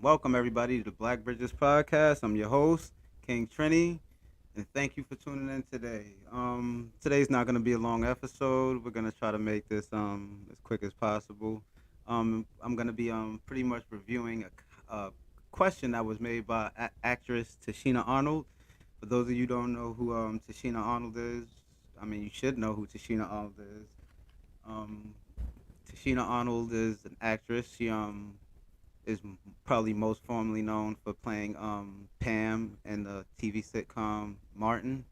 Welcome everybody to the Black Bridges podcast. I'm your host, King Trini, and thank you for tuning in today. Today's not gonna be a long episode. We're gonna try to make this as quick as possible. I'm gonna be pretty much reviewing a question that was made by actress Tichina Arnold. For those of you who don't know who Tichina Arnold is, I mean you should know who Tichina Arnold is. Um, Tichina Arnold is an actress. She is probably most formally known for playing Pam in the TV sitcom Martin.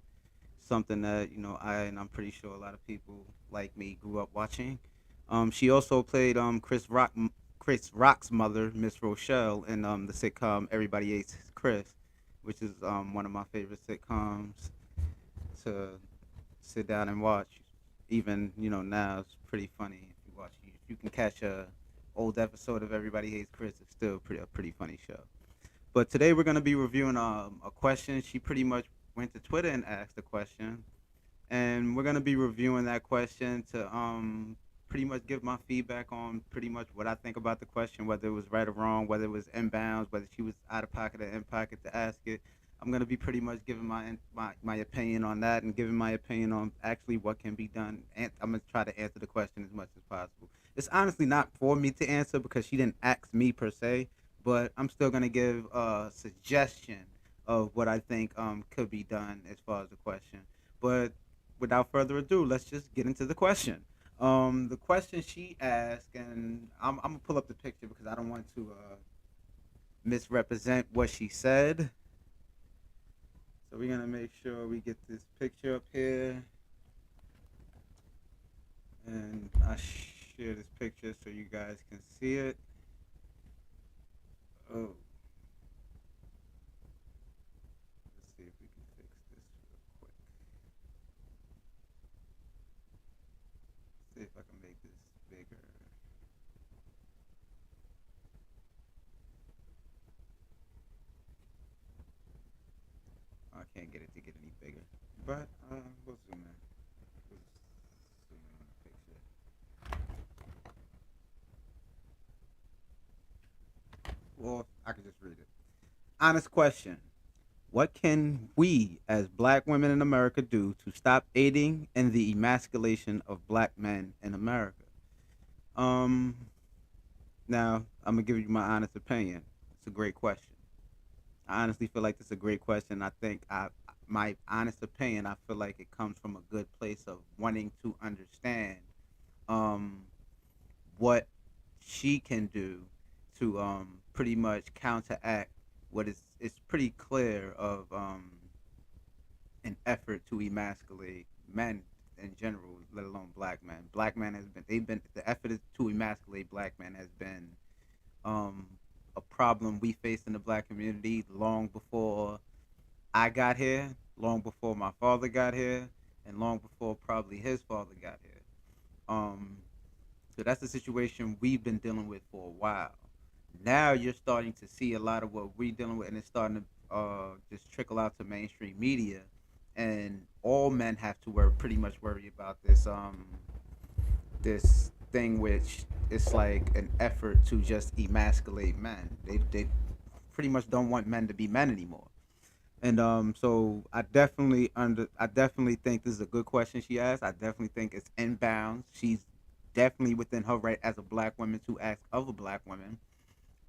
Something that I'm pretty sure a lot of people like me grew up watching. She also played Chris Rock's mother, Miss Rochelle, in the sitcom Everybody Hates Chris, which is one of my favorite sitcoms to sit down and watch. Even now it's pretty funny if you watch. If you can catch a old episode of Everybody Hates Chris, it's still a pretty funny show. But today we're gonna be reviewing a question. She pretty much went to Twitter and asked a question, and we're gonna be reviewing that question to pretty much give my feedback on pretty much what I think about the question, whether it was right or wrong, whether it was inbounds, whether she was out of pocket or in pocket to ask it. I'm gonna be pretty much giving my opinion on that and giving my opinion on actually what can be done. And I'm gonna try to answer the question as much as possible. It's honestly not for me to answer because she didn't ask me per se, but I'm still gonna give a suggestion of what I think could be done as far as the question. But without further ado, let's just get into the question. The question she asked, and I'm gonna pull up the picture because I don't want to misrepresent what she said. So we're gonna make sure we get this picture up here, and I share this picture so you guys can see it. Oh, let's see if we can fix this real quick. See if I can make this bigger. I can't get it to get any bigger, but we'll zoom in. We'll zoom in on the picture. Well, I can just read it. Honest question. What can we as black women in America do to stop aiding in the emasculation of black men in America? Um, Now, I'm going to give you my honest opinion. It's a great question. I honestly feel like it's a great question. My honest opinion, I feel like it comes from a good place of wanting to understand um, what she can do to pretty much counteract what is it's pretty clear of an effort to emasculate men in general, let alone black men. Black men has been they've been the effort to emasculate black men has been um, a problem we faced in the black community long before I got here, long before my father got here, and long before probably his father got here. Um, so that's the situation we've been dealing with for a while. Now you're starting to see a lot of what we're dealing with, and it's starting to just trickle out to mainstream media, and all men have to pretty much worry about this thing, which is like an effort to just emasculate men. They pretty much don't want men to be men anymore. And so I definitely think this is a good question she asked. I definitely think it's inbound. She's definitely within her right as a black woman to ask other black women,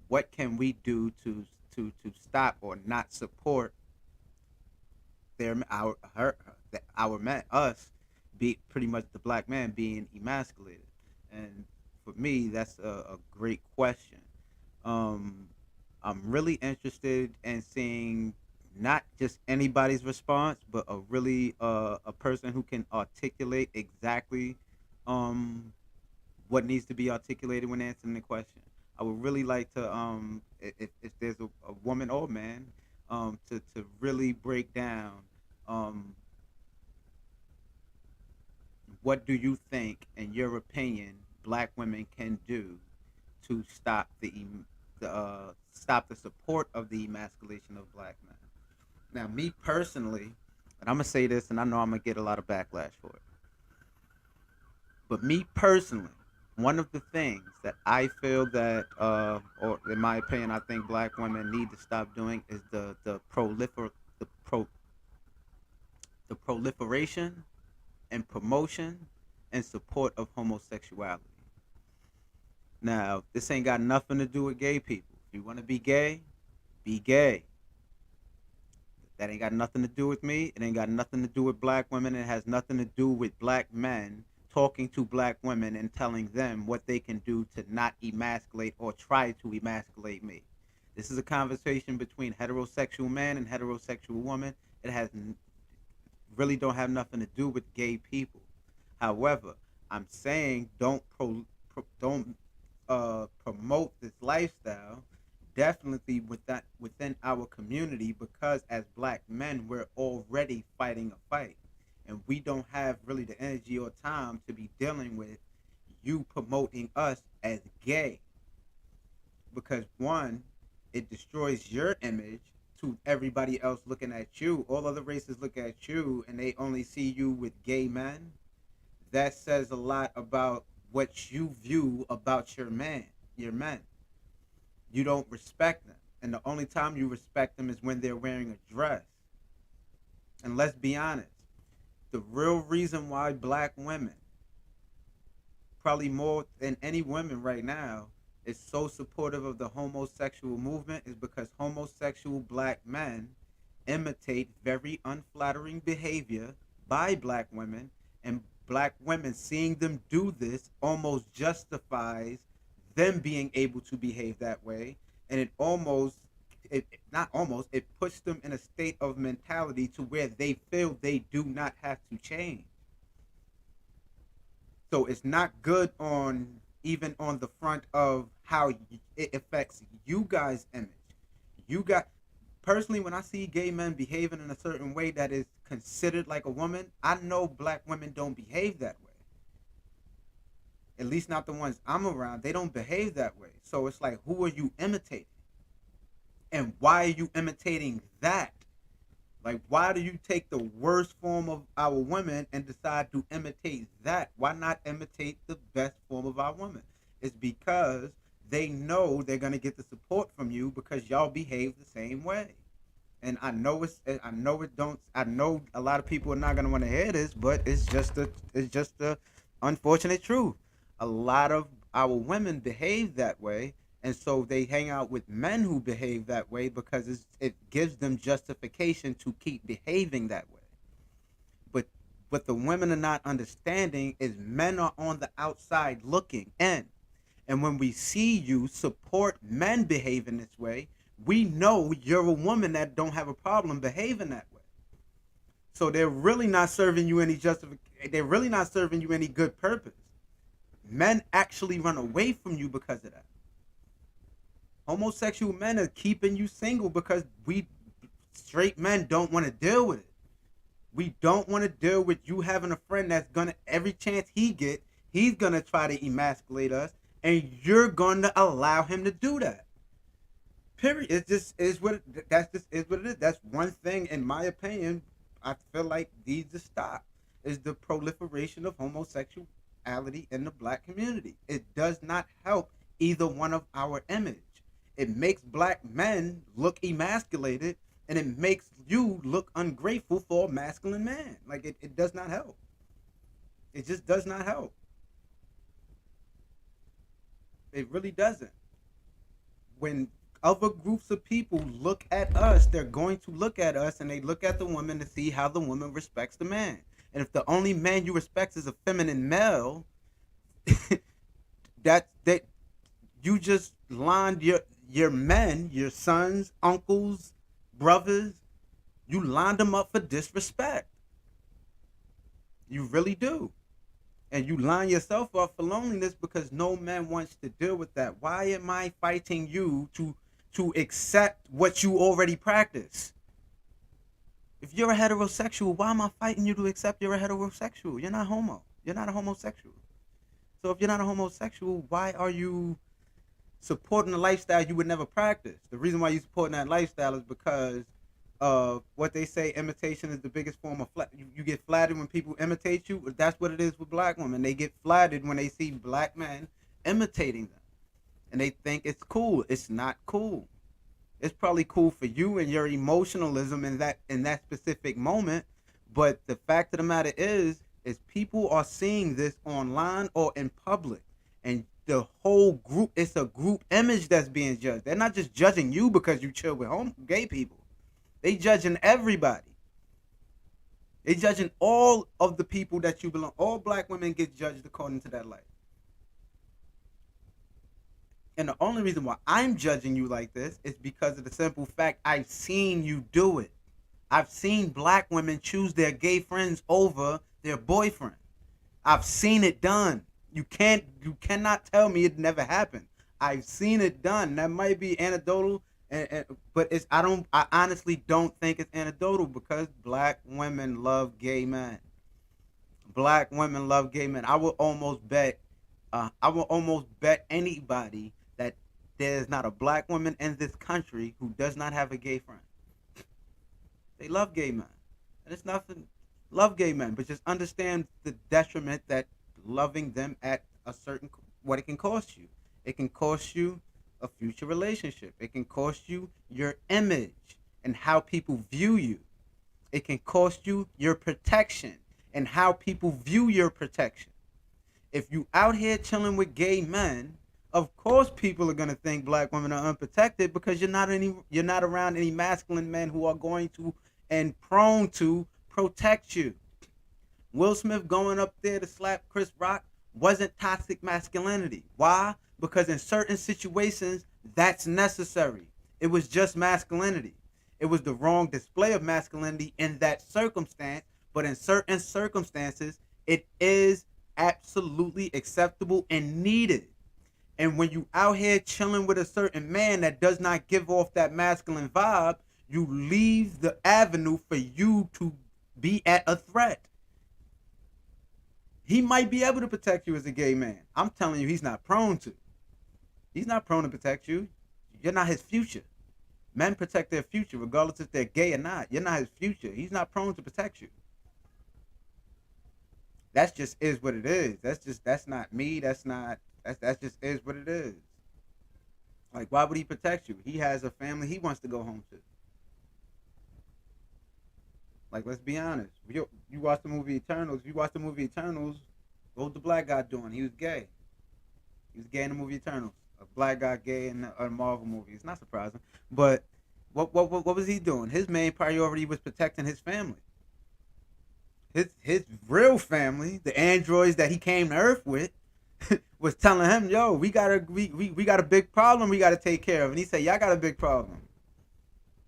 what can we do to stop or not support their our men us be pretty much the black man being emasculated. And for me, that's a great question. Um, I'm really interested in seeing not just anybody's response, but a really a person who can articulate exactly um, what needs to be articulated when answering the question. I would really like to, if there's a woman or man, to really break down um, what do you think, in your opinion, black women can do to stop the support of the emasculation of black men. Now, me personally, and I'm gonna say this, and I know I'm gonna get a lot of backlash for it, but me personally, one of the things that I feel that, or in my opinion, I think black women need to stop doing is the pro the proliferation and promotion and support of homosexuality. Now, this ain't got nothing to do with gay people. If you want to be gay, be gay. That ain't got nothing to do with me. It ain't got nothing to do with black women. It has nothing to do with black men talking to black women and telling them what they can do to not emasculate or try to emasculate me. This is a conversation between heterosexual man and heterosexual woman. It has really don't have nothing to do with gay people. However, I'm saying don't promote this lifestyle definitely within our community, because as black men we're already fighting a fight, and we don't have really the energy or time to be dealing with you promoting us as gay, because one, it destroys your image to everybody else looking at you. All other races look at you and they only see you with gay men. That says a lot about what you view about your men. You don't respect them. And the only time you respect them is when they're wearing a dress. And let's be honest, the real reason why black women, probably more than any women right now, is so supportive of the homosexual movement is because homosexual black men imitate very unflattering behavior by black women, and black women seeing them do this almost justifies them being able to behave that way, and it not almost, it puts them in a state of mentality to where they feel they do not have to change. So it's not good on even on the front of how it affects you guys' image. You got Personally, when I see gay men behaving in a certain way that is considered like a woman, I know black women don't behave that way. At least not the ones I'm around. They don't behave that way. So it's like, who are you imitating? And why are you imitating that? Like, why do you take the worst form of our women and decide to imitate that? Why not imitate the best form of our women? It's because they know they're gonna get the support from you because y'all behave the same way. And I know it don't, I know a lot of people are not gonna want to hear this, but it's just the unfortunate truth. A lot of our women behave that way, and so they hang out with men who behave that way because it gives them justification to keep behaving that way. But what the women are not understanding is men are on the outside looking in. And when we see you support men behaving this way, we know you're a woman that don't have a problem behaving that way. So they're really not serving you any justification. They're really not serving you any good purpose. Men actually run away from you because of that. Homosexual men are keeping you single because we straight men don't want to deal with it. We don't want to deal with you having a friend that's gonna, every chance he's gonna try to emasculate us, and you're gonna allow him to do that. Period. It just is what that's just is what it is. That's one thing, in my opinion, I feel like needs to stop, is the proliferation of homosexuality in the black community. It does not help either one of our image. It makes black men look emasculated, and it makes you look ungrateful for a masculine man. Like, it does not help. It just does not help. It really doesn't. When other groups of people look at us, they're going to look at us and they look at the woman to see how the woman respects the man. And if the only man you respect is a feminine male, that you just lined your men, your sons, uncles, brothers, you lined them up for disrespect. You really do. And you line yourself up for loneliness because no man wants to deal with that. Why am I fighting you to accept what you already practice? If you're a heterosexual, why am I fighting you to accept you're a heterosexual? You're not homo. You're not a homosexual. So if you're not a homosexual, why are you supporting a lifestyle you would never practice? The reason why you're supporting that lifestyle is because what they say, imitation is the biggest form of you get flattered when people imitate you. That's what it is with black women. They get flattered when they see black men imitating them, and they think it's cool. It's not cool. It's probably cool for you and your emotionalism in that specific moment, but the fact of the matter is people are seeing this online or in public, and the whole group, it's a group image that's being judged. They're not just judging you because you chill with gay people. They judging everybody. They judging all of the people that you belong. All black women get judged according to that light. And the only reason why I'm judging you like this is because of the simple fact I've seen you do it. I've seen black women choose their gay friends over their boyfriend. I've seen it done. You cannot tell me it never happened. I've seen it done. That might be anecdotal, but I honestly don't think it's anecdotal because black women love gay men. Black women love gay men. I will almost bet anybody that there's not a black woman in this country who does not have a gay friend. They love gay men. And it's nothing, love gay men, but just understand the detriment that loving them at a certain, what it can cost you. It can cost you a future relationship. It can cost you your image and how people view you. It can cost you your protection and how people view your protection. If you out here chilling with gay men, of course people are gonna think black women are unprotected because you're not around any masculine men who are going to and prone to protect you. Will Smith going up there to slap Chris Rock wasn't toxic masculinity. Why? Because in certain situations that's necessary. It was just masculinity. It was the wrong display of masculinity in that circumstance, but in certain circumstances it is absolutely acceptable and needed. And when you out here chilling with a certain man that does not give off that masculine vibe, you leave the avenue for you to be at a threat. He might be able to protect you as a gay man. I'm telling you, he's not prone to. He's not prone to protect you. You're not his future. Men protect their future regardless if they're gay or not. You're not his future. He's not prone to protect you. That's just is what it is. That's not me. That's just is what it is. Like, why would he protect you? He has a family he wants to go home to. Like, let's be honest. You watch the movie Eternals. If you watch the movie Eternals, what was the black guy doing? He was gay. He was gay in the movie Eternals. A black guy gay in a Marvel movie. It's not surprising. But what was he doing? His main priority was protecting his family. His real family, the androids that he came to Earth with, was telling him, "Yo, we got a big problem we got to take care of." And he said, "Y'all got a big problem.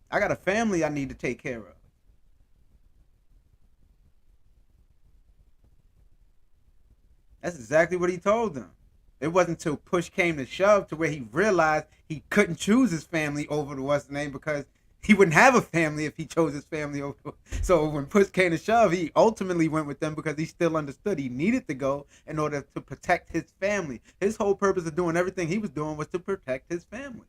I got a family I need to take care of." That's exactly what he told them. It wasn't until push came to shove to where he realized he couldn't choose his family over the what's the name because he wouldn't have a family if he chose his family over. So when push came to shove, he ultimately went with them because he still understood he needed to go in order to protect his family. His whole purpose of doing everything he was doing was to protect his family.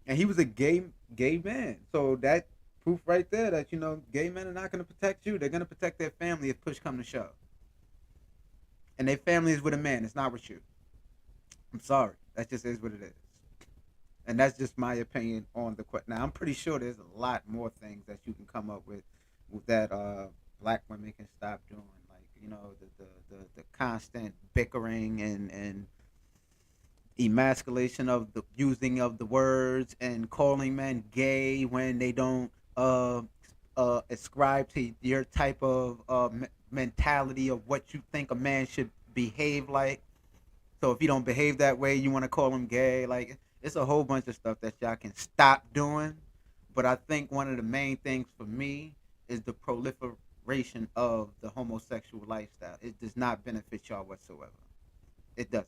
And he was a gay man. So that proof right there that gay men are not going to protect you. They're going to protect their family if push come to shove. And their family is with a man. It's not with you. I'm sorry. That just is what it is. And that's just my opinion on the question. Now, I'm pretty sure there's a lot more things that you can come up with that black women can stop doing. Like, the constant bickering and emasculation of the using of the words and calling men gay when they don't ascribe to your type of mentality of what you think a man should behave like. So if you don't behave that way, you want to call him gay. Like, it's a whole bunch of stuff that y'all can stop doing. But I think one of the main things for me is the proliferation of the homosexual lifestyle. It does not benefit y'all whatsoever. It doesn't.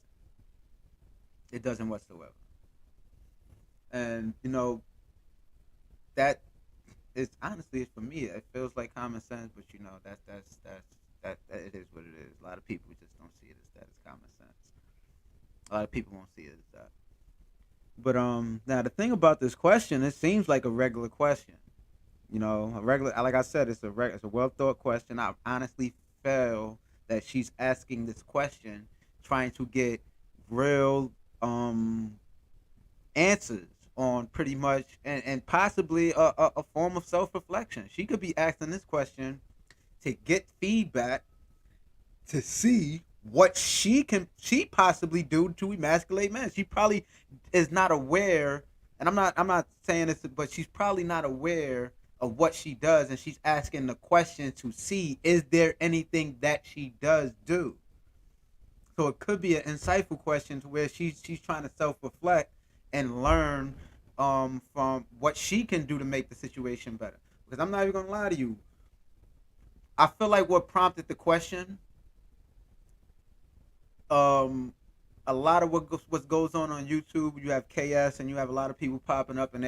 It doesn't whatsoever. And that is honestly for me. It feels like common sense, but that it is what it is. A lot of people just don't see it as that. It's common sense. A lot of people won't see it as that. But now the thing about this question, it seems like a regular question. A regular, like I said, it's a well thought question. I honestly feel that she's asking this question trying to get real answers on pretty much and possibly a form of self-reflection. She could be asking this question to get feedback to see what she possibly do to emasculate men. She probably is not aware, and I'm not saying this, but she's probably not aware of what she does, and she's asking the question to see, is there anything that she does do. So it could be an insightful question to where she's trying to self reflect and learn from what she can do to make the situation better. Because I'm not even gonna lie to you, I feel like what prompted the question, um, a lot of what goes on YouTube, you have KS and you have a lot of people popping up, and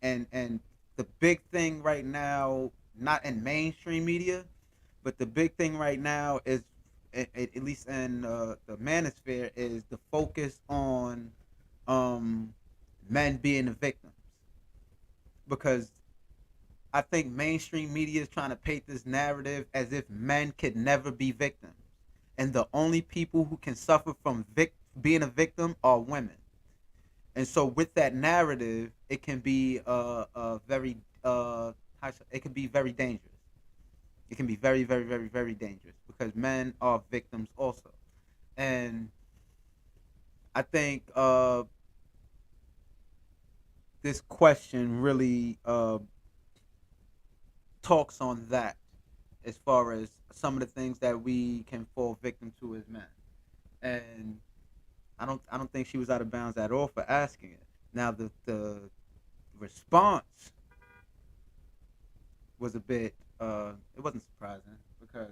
and the big thing right now, not in mainstream media, but the big thing right now is, at least in the manosphere, is the focus on um, men being the victims. Because I think mainstream media is trying to paint this narrative as if men could never be victims, and the only people who can suffer from being a victim are women. And so, with that narrative, it can be very it can be very dangerous. It can be very, very, very, very dangerous because men are victims also. And I think this question really talks on that, as far as some of the things that we can fall victim to as men. And I don't think she was out of bounds at all for asking it. Now the response was a bit it wasn't surprising, because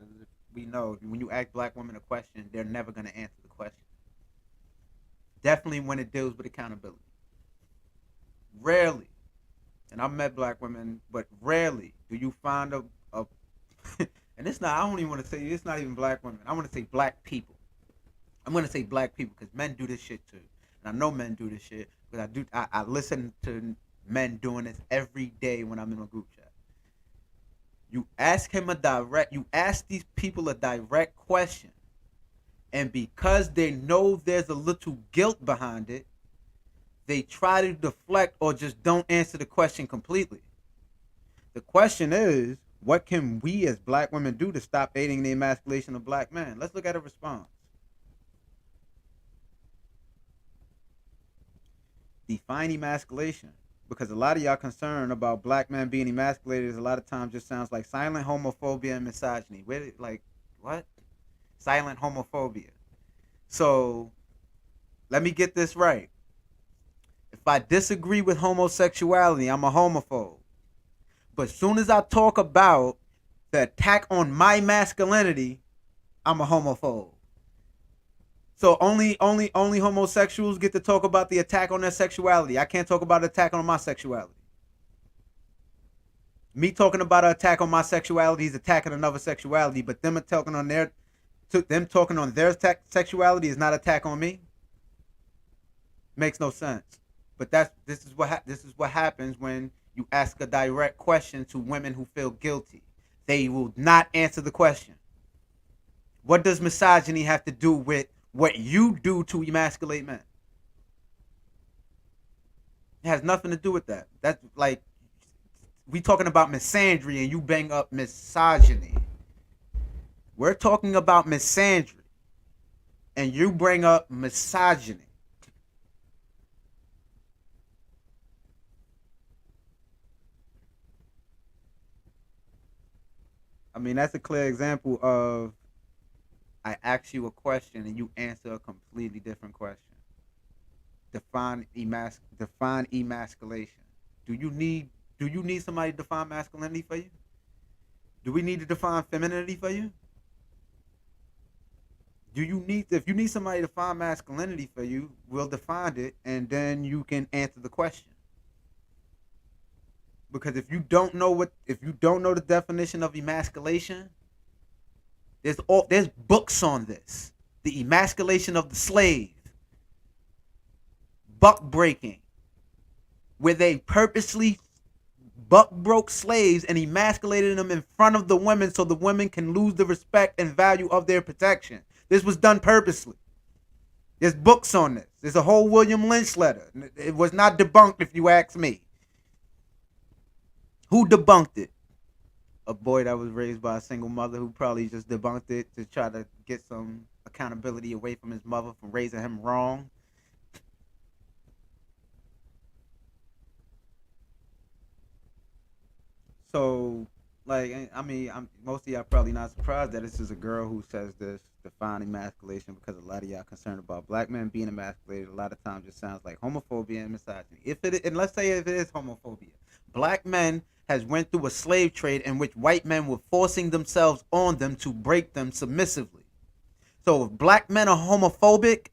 we know when you ask black women a question, they're never going to answer the question. Definitely when it deals with accountability. Rarely, and I've met black women, but rarely do you find a and it's not, I don't even want to say it's not even black women. I want to say black people. I'm going to say black people because men do this shit too. And I know men do this shit because I listen to men doing this every day when I'm in a group chat. You ask these people a direct question, and because they know there's a little guilt behind it, they try to deflect or just don't answer the question completely. The question is, what can we as black women do to stop aiding the emasculation of black men? Let's look at a response. Define emasculation. Because a lot of y'all concerned about black men being emasculated, a lot of times just sounds like silent homophobia and misogyny. Like, what? Silent homophobia. So, let me get this right. If I disagree with homosexuality, I'm a homophobe. But as soon as I talk about the attack on my masculinity, I'm a homophobe. So only homosexuals get to talk about the attack on their sexuality. I can't talk about the attack on my sexuality. Me talking about an attack on my sexuality is attacking another sexuality, but them talking on their sexuality is not an attack on me. Makes no sense. But this is what happens when you ask a direct question to women who feel guilty. They will not answer the question. What does misogyny have to do with what you do to emasculate men? It has nothing to do with that. That's like, we talking about misandry and you bang up misogyny. We're talking about misandry and you bring up misogyny. I mean, that's a clear example of, I ask you a question and you answer a completely different question. Define emasculation. Do you need somebody to define masculinity for you? Do we need to define femininity for you? If you need somebody to define masculinity for you, we'll define it and then you can answer the question. Because if you don't know the definition of emasculation, there's books on this. The emasculation of the slave, buck breaking, where they purposely buck broke slaves and emasculated them in front of the women so the women can lose the respect and value of their protection. This was done purposely. There's books on this. There's a whole William Lynch letter. It was not debunked, if you ask me. Who debunked it? A boy that was raised by a single mother who probably just debunked it to try to get some accountability away from his mother for raising him wrong. So, like, I mean, most of y'all probably not surprised that this is a girl who says this, defining emasculation, because a lot of y'all concerned about black men being emasculated. A lot of times, it sounds like homophobia and misogyny. If it, and let's say if it is homophobia, black men has went through a slave trade in which white men were forcing themselves on them to break them submissively. So, if black men are homophobic,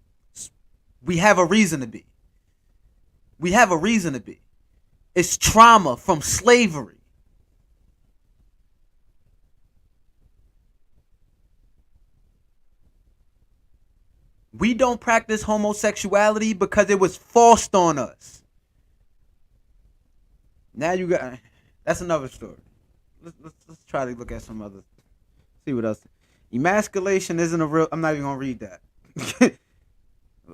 we have a reason to be. We have a reason to be. It's trauma from slavery. We don't practice homosexuality because it was forced on us. Now you got, that's another story. Let's try to look at some other, see what else. Emasculation isn't a real. I'm not even gonna read that.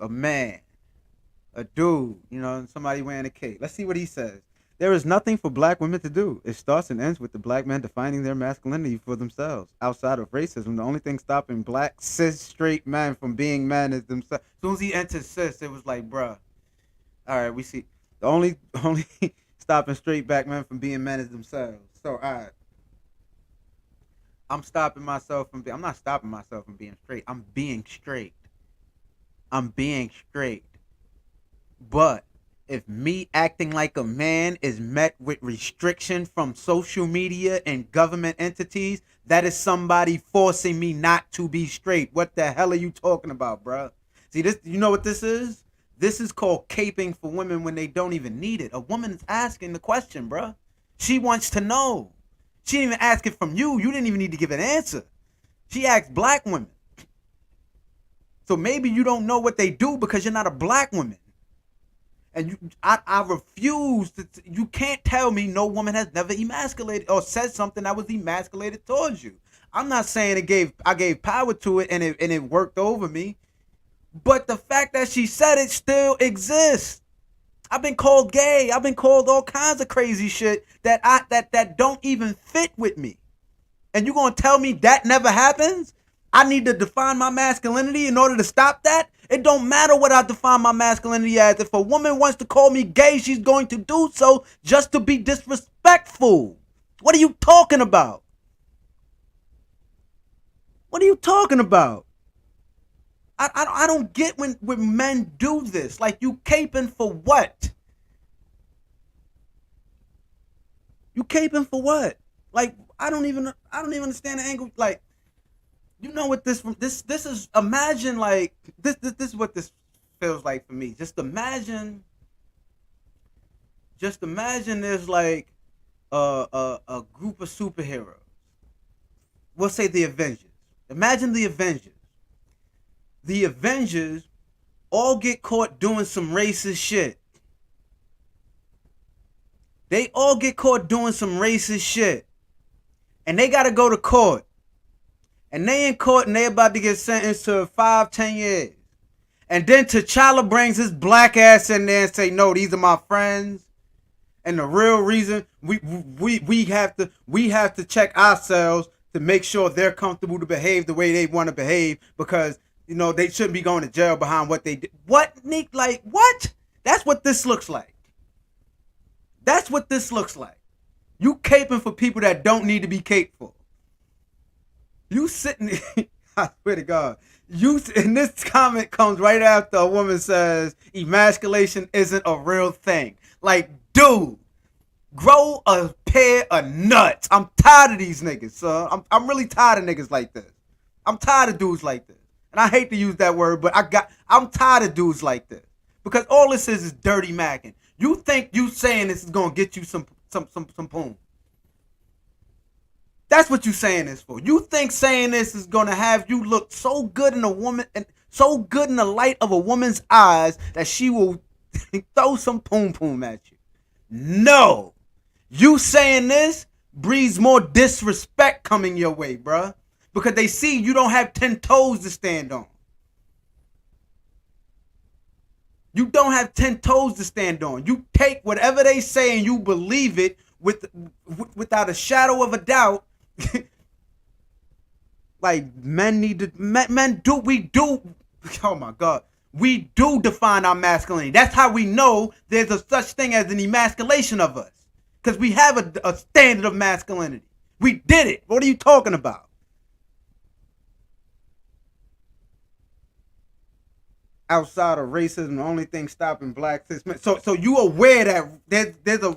A man, a dude, somebody wearing a cape. Let's see what he says. There is nothing for black women to do. It starts and ends with the black men defining their masculinity for themselves. Outside of racism, the only thing stopping black cis straight men from being men is themselves. As soon as he entered cis, it was like, bruh. All right, we see the only stopping straight black men from being men is themselves. So, all right, I'm stopping myself from. I'm not stopping myself from being straight. I'm being straight. I'm being straight. But if me acting like a man is met with restriction from social media and government entities, that is somebody forcing me not to be straight. What the hell are you talking about, bruh? See this? You know what this is? This is called caping for women when they don't even need it. A woman is asking the question, bruh. She wants to know. She didn't even ask it from you. You didn't even need to give an answer. She asked black women. So maybe you don't know what they do because you're not a black woman. And I refuse to. You can't tell me no woman has never emasculated or said something that was emasculated towards you. I'm not saying I gave power to it and it worked over me, but the fact that she said it still exists. I've been called gay. I've been called all kinds of crazy shit that don't even fit with me. And you gonna tell me that never happens? I need to define my masculinity in order to stop that? It don't matter what I define my masculinity as. If a woman wants to call me gay, she's going to do so just to be disrespectful. What are you talking about? What are you talking about? I don't get when men do this. Like, you caping for what? You caping for what? Like, I don't even understand the angle. Like, you know what this is, imagine, like, this is what this feels like for me. Just imagine there's like a group of superheroes. We'll say the Avengers. Imagine the Avengers all get caught doing some racist shit. They all get caught doing some racist shit. And they gotta go to court. And they in court and they about to get sentenced to 5, 10 years. And then T'Challa brings his black ass in there and say, no, these are my friends. And the real reason we have to check ourselves to make sure they're comfortable to behave the way they want to behave, because they shouldn't be going to jail behind what they did. What, Nick? Like, what? That's what this looks like. That's what this looks like. You caping for people that don't need to be caped for. You sitting, I swear to God, and this comment comes right after a woman says emasculation isn't a real thing. Like, dude, grow a pair of nuts. I'm tired of these niggas, son. I'm really tired of niggas like this. I'm tired of dudes like this. And I hate to use that word, but I'm tired of dudes like this. Because all this is dirty macking. You think you saying this is gonna get you some poom. That's what you saying this for. You think saying this is gonna have you look so good in a woman and so good in the light of a woman's eyes that she will throw some poom poom at you. No. You saying this breeds more disrespect coming your way, bruh. Because they see you don't have 10 toes to stand on. You don't have 10 toes to stand on. You take whatever they say and you believe it without a shadow of a doubt. Like men need to men do we do oh my god. We do define our masculinity. That's how we know there's a such thing as an emasculation of us. Because we have a standard of masculinity. We did it. What are you talking about? Outside of racism, the only thing stopping black cis men. So you aware that there's a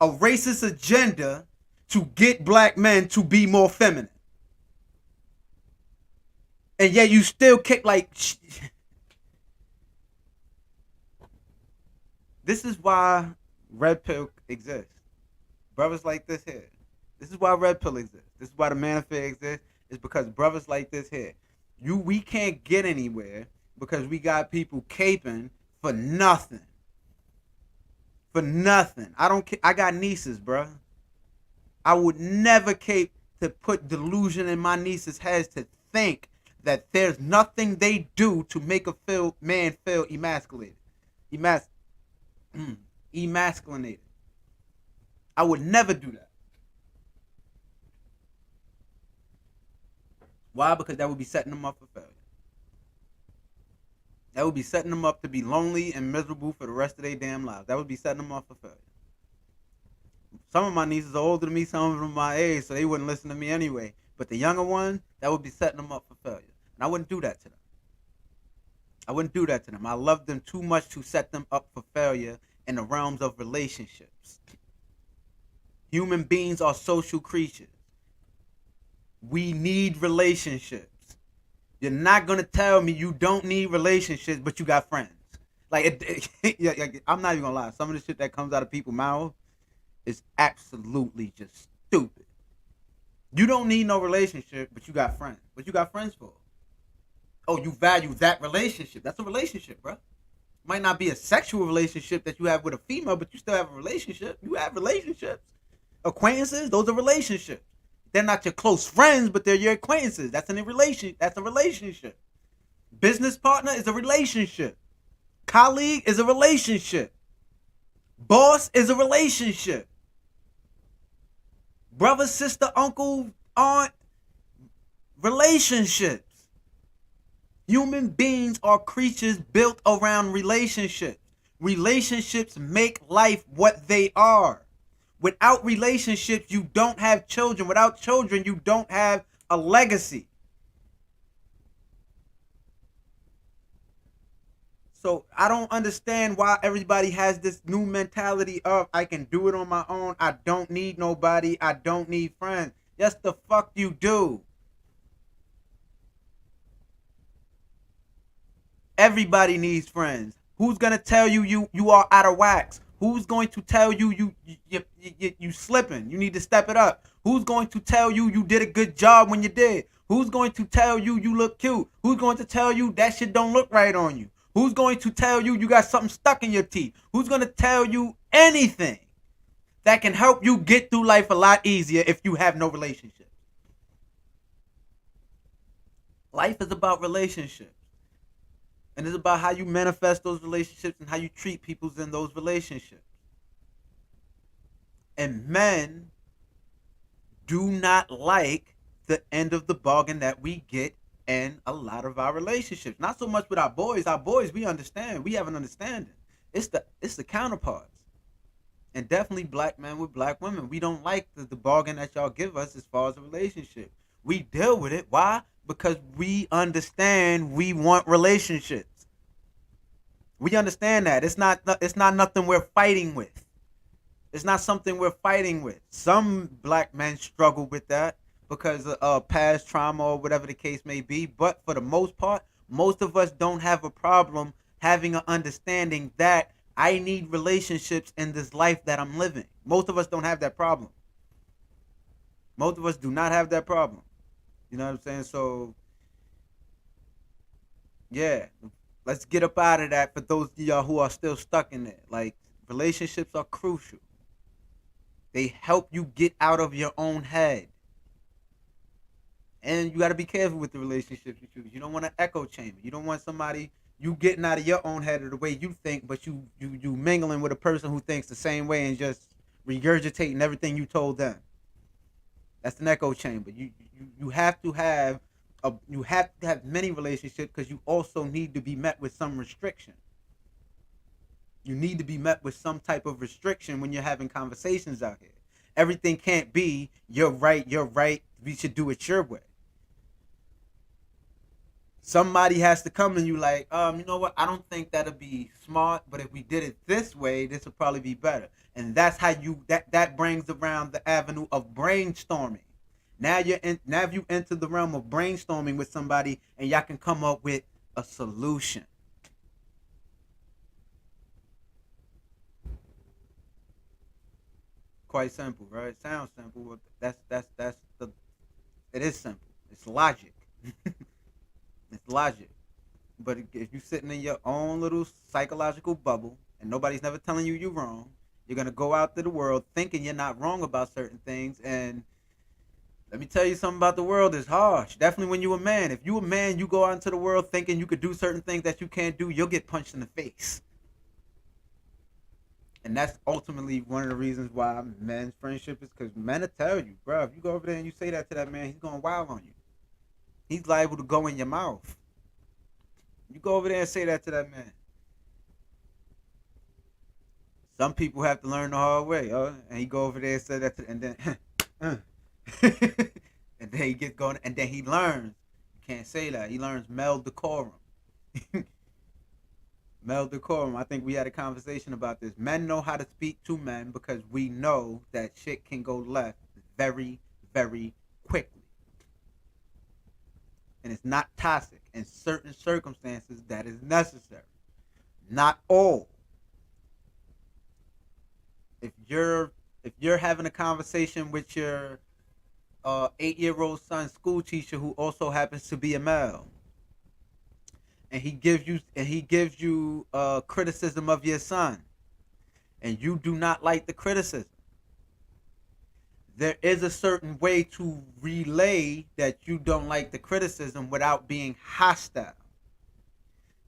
racist agenda to get black men to be more feminine. And yet you still kick like this is why red pill exists. Brothers like this here. This is why red pill exists. This is why the manifest exists. It's because brothers like this here. We can't get anywhere because we got people caping for nothing. For nothing. I got nieces, bruh. I would never cape to put delusion in my nieces' heads to think that there's nothing they do to make a man feel emasculated. Emasculinated. I would never do that. Why? Because that would be setting them up for failure. That would be setting them up to be lonely and miserable for the rest of their damn lives. That would be setting them up for failure. Some of my nieces are older than me, some of them my age, so they wouldn't listen to me anyway. But the younger ones, that would be setting them up for failure. And I wouldn't do that to them. I wouldn't do that to them. I love them too much to set them up for failure in the realms of relationships. Human beings are social creatures. We need relationships. You're not going to tell me you don't need relationships, but you got friends. Like, I'm not even going to lie. Some of the shit that comes out of people's mouths is absolutely just stupid. You don't need no relationship, but you got friends. What you got friends for? Oh, you value that relationship. That's a relationship, bro. Might not be a sexual relationship that you have with a female, but you still have a relationship. You have relationships. Acquaintances, those are relationships. They're not your close friends, but they're your acquaintances. That's a relationship. Business partner is a relationship. Colleague is a relationship. Boss is a relationship. Brother, sister, uncle, aunt, relationships. Human beings are creatures built around relationships. Relationships make life what they are. Without relationships, you don't have children. Without children, you don't have a legacy. So I don't understand why everybody has this new mentality of I can do it on my own. I don't need nobody. I don't need friends. Yes, the fuck you do. Everybody needs friends. Who's gonna tell you are out of wax? Who's going to tell you you slipping? You need to step it up. Who's going to tell you did a good job when you did? Who's going to tell you look cute? Who's going to tell you that shit don't look right on you? Who's going to tell you got something stuck in your teeth? Who's going to tell you anything that can help you get through life a lot easier if you have no relationship? Life is about relationships. And it's about how you manifest those relationships and how you treat people in those relationships. And men do not like the end of the bargain that we get in a lot of our relationships. Not so much with our boys. Our boys, we understand. We have an understanding. It's the counterparts. And definitely black men with black women. We don't like the bargain that y'all give us as far as a relationship. We deal with it. Why? Because we understand we want relationships. We understand that. It's not nothing we're fighting with. It's not something we're fighting with. Some black men struggle with that because of past trauma or whatever the case may be. But for the most part, most of us don't have a problem having an understanding that I need relationships in this life that I'm living. Most of us don't have that problem. Most of us do not have that problem. You know what I'm saying? So, yeah, let's get up out of that for those of y'all who are still stuck in it. Like, relationships are crucial. They help you get out of your own head. And you got to be careful with the relationships you choose. You don't want an echo chamber. You don't want somebody You getting out of your own head of the way you think, but you mingling with a person who thinks the same way and just regurgitating everything you told them. That's an echo chamber. You have to have you have to have many relationships because you also need to be met with some restriction. You need to be met with some type of restriction when you're having conversations out here. Everything can't be you're right, you're right. We should do it your way. Somebody has to come and you like, you know what? I don't think that'll be smart, but if we did it this way, this would probably be better. And that's how you that brings around the avenue of brainstorming. Now you enter the realm of brainstorming with somebody and y'all can come up with a solution. Quite simple, right? It sounds simple, but that's the it is simple. It's logic. It's logic. But if you're sitting in your own little psychological bubble and nobody's never telling you you're wrong, you're gonna go out to the world thinking you're not wrong about certain things. And let me tell you something about the world is harsh. Definitely when you're a man. If you're a man, you go out into the world thinking you could do certain things that you can't do, you'll get punched in the face. And that's ultimately one of the reasons why men's friendship is because men will tell you, bro, if you go over there and you say that to that man, he's going wild on you. He's liable to go in your mouth. You go over there and say that to that man. Some people have to learn the hard way, and he go over there and say that, and then, and then he gets going, and then he learns. You can't say that. He learns male decorum. Male decorum. I think we had a conversation about this. Men know how to speak to men because we know that shit can go left very, very quickly, and it's not toxic. In certain circumstances, that is necessary. Not all. If you're having a conversation with your 8-year-old son school teacher who also happens to be a male, and he gives you criticism of your son, and you do not like the criticism, there is a certain way to relay that you don't like the criticism without being hostile.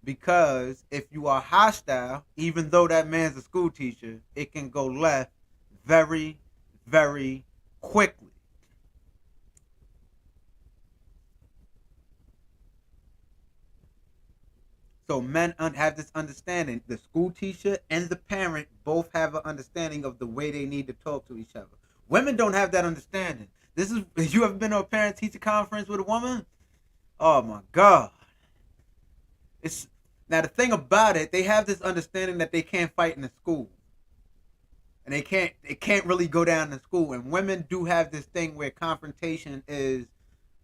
Because if you are hostile, even though that man's a school teacher, it can go left very, very quickly. So men have this understanding. The school teacher and the parent both have an understanding of the way they need to talk to each other. Women don't have that understanding. This is you ever been to a parent teacher conference with a woman? Oh my god. It's now the thing about it, they have this understanding that they can't fight in the school. And it can't really go down in school. And women do have this thing where confrontation is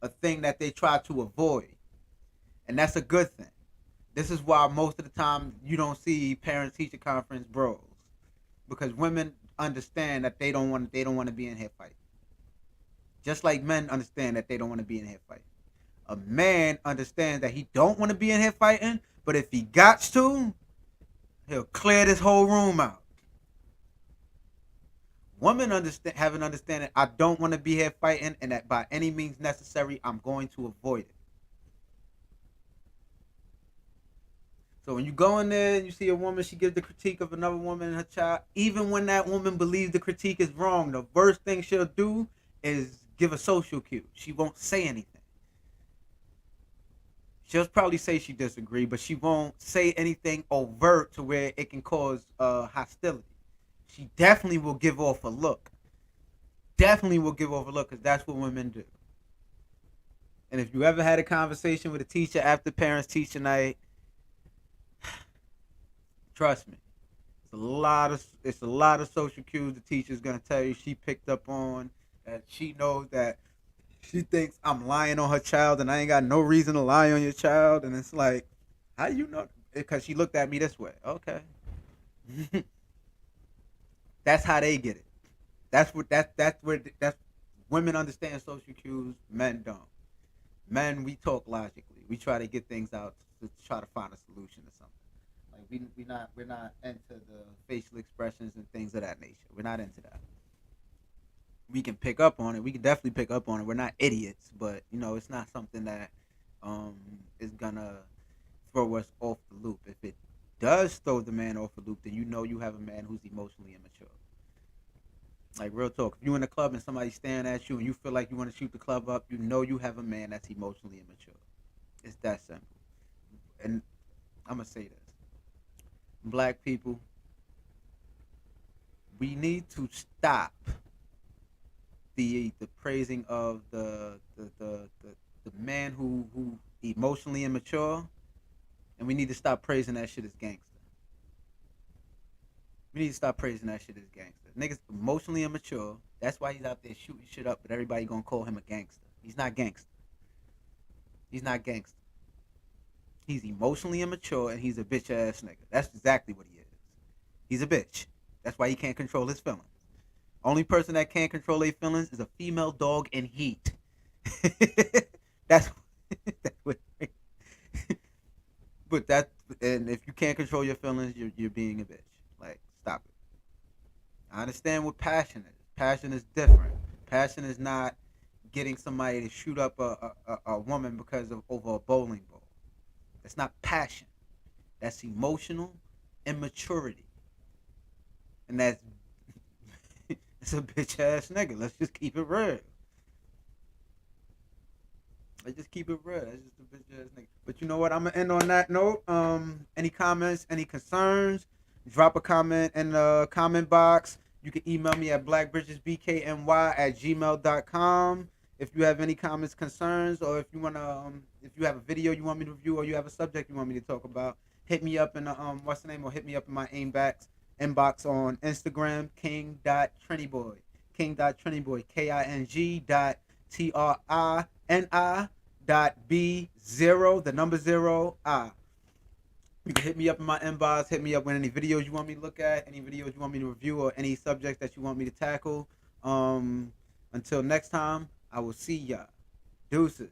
a thing that they try to avoid. And that's a good thing. This is why most of the time you don't see parent teacher conference bros. Because women understand that they don't want to be in here fighting. Just like men understand that they don't want to be in here fighting. A man understands that he don't want to be in here fighting, but if he got to, he'll clear this whole room out. Women have an understanding. I don't want to be here fighting, and that by any means necessary, I'm going to avoid it. So when you go in there and you see a woman, she gives the critique of another woman and her child. Even when that woman believes the critique is wrong, the worst thing she'll do is give a social cue. She won't say anything. She'll probably say she disagrees, but she won't say anything overt to where it can cause hostility. She definitely will give off a look. Definitely will give off a look because that's what women do. And if you ever had a conversation with a teacher after parents teacher night, trust me, it's a lot of social cues the teacher's gonna tell you she picked up on, that she knows that she thinks I'm lying on her child and I ain't got no reason to lie on your child. And it's like, how do you know? Because she looked at me this way. Okay. That's how they get it. That's women understand social cues, men don't. Men, we talk logically. We try to get things out to try to find a solution to something. Like we're not into the facial expressions and things of that nature. We're not into that. We can pick up on it. We can definitely pick up on it. We're not idiots, but it's not something that is gonna throw us off the loop. If it does throw the man off the loop, then you know you have a man who's emotionally immature. Like real talk, if you in a club and somebody's staring at you and you feel like you want to shoot the club up, you know you have a man that's emotionally immature. It's that simple. And I'm gonna say this: Black people, we need to stop the praising of the man who emotionally immature, and we need to stop praising that shit as gangster. We need to stop praising that shit as gangster. Niggas emotionally immature. That's why he's out there shooting shit up, but everybody gonna call him a gangster. He's not gangster. He's not gangster. He's emotionally immature and he's a bitch ass nigga. That's exactly what he is. He's a bitch. That's why he can't control his feelings. Only person that can't control their feelings is a female dog in heat. that's what. But that, and if you can't control your feelings, you're being a bitch. Like, stop it. I understand what passion is. Passion is different. Passion is not getting somebody to shoot up a woman because of over a bowling ball. That's not passion. That's emotional immaturity. And that's it's a bitch ass nigga. Let's just keep it real. Let's just keep it real. That's just a bitch ass nigga. But you know what? I'm gonna end on that note. Any comments, any concerns? Drop a comment in the comment box. You can email me at blackbridgesbkny@gmail.com. If you have any comments, concerns, or if you wanna, if you have a video you want me to review, or you have a subject you want me to talk about, hit me up in the what's the name, or hit me up in my inbox on Instagram, king.triniboy, king.triniboy, king.trini.B0, the number 0I. You can hit me up in my inbox, hit me up with any videos you want me to look at, any videos you want me to review, or any subject that you want me to tackle. Until next time, I will see ya. Deuces.